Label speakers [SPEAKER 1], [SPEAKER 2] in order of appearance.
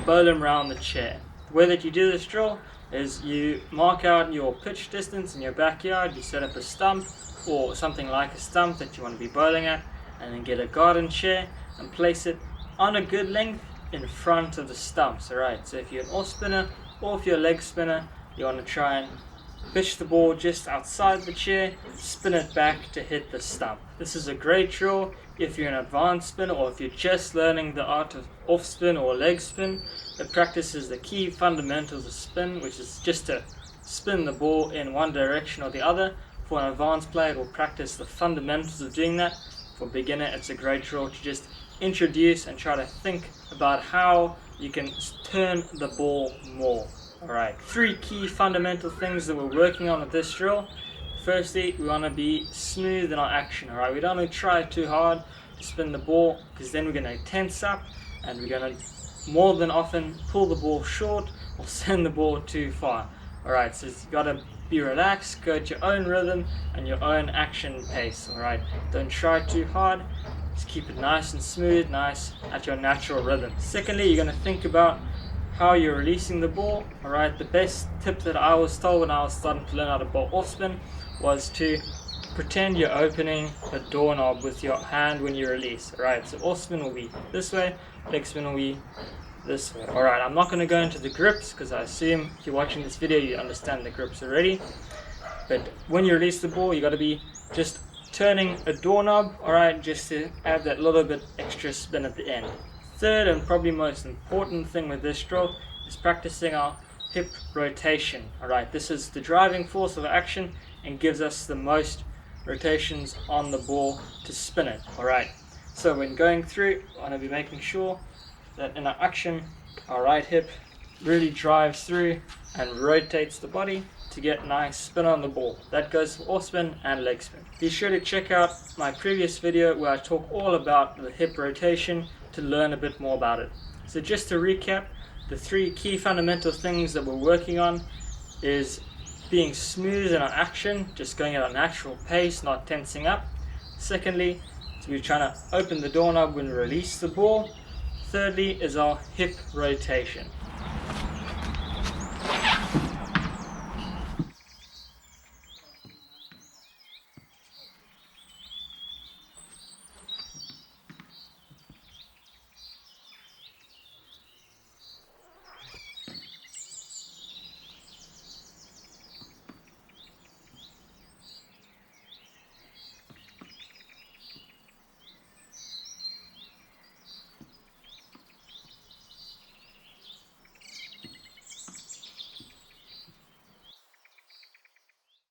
[SPEAKER 1] bowl them around the chair. The way that you do this drill is you mark out your pitch distance in your backyard, you set up a stump or something like a stump that you want to be bowling at, and then get a garden chair and place it on a good length in front of the stumps. Alright, so if you're an off spinner or if you're a leg spinner, you want to try and pitch the ball just outside the chair, spin it back to hit the stump. This is a great drill if you're an advanced spinner or if you're just learning the art of off spin or leg spin. It practices the key fundamentals of spin, which is just to spin the ball in one direction or the other. For an advanced player, it will practice the fundamentals of doing that. For a beginner, it's a great drill to just introduce and try to think about how you can turn the ball more. Alright, 3 key fundamental things that we're working on with this drill. Firstly, we want to be smooth in our action. Alright, we don't want to try too hard to spin the ball, because then we're going to tense up and we're going to more than often pull the ball short or send the ball too far. Alright, so you've got to be relaxed, go at your own rhythm and your own action pace. Alright, don't try too hard, just keep it nice and smooth, nice at your natural rhythm. Secondly, you're going to think about how you're releasing the ball. Alright, the best tip that I was told when I was starting to learn how to bowl off spin was to pretend you're opening a doorknob with your hand when you release. Alright, so off spin will be this way, leg spin will be this way. Alright, I'm not going to go into the grips because I assume if you're watching this video you understand the grips already. But when you release the ball, you got to be just turning a doorknob, alright, just to add that little bit extra spin at the end. Third and probably most important thing with this drill is practicing our hip rotation. Alright, this is the driving force of action and gives us the most rotations on the ball to spin it. Alright, so when going through, I want to be making sure that in our action, our right hip really drives through and rotates the body to get nice spin on the ball. That goes for off spin and leg spin. Be sure to check out my previous video where I talk all about the hip rotation to learn a bit more about it. So just to recap, the 3 key fundamental things that we're working on is being smooth in our action, just going at a natural pace, not tensing up. Secondly, so we're trying to open the doorknob when we release the ball. Thirdly is our hip rotation.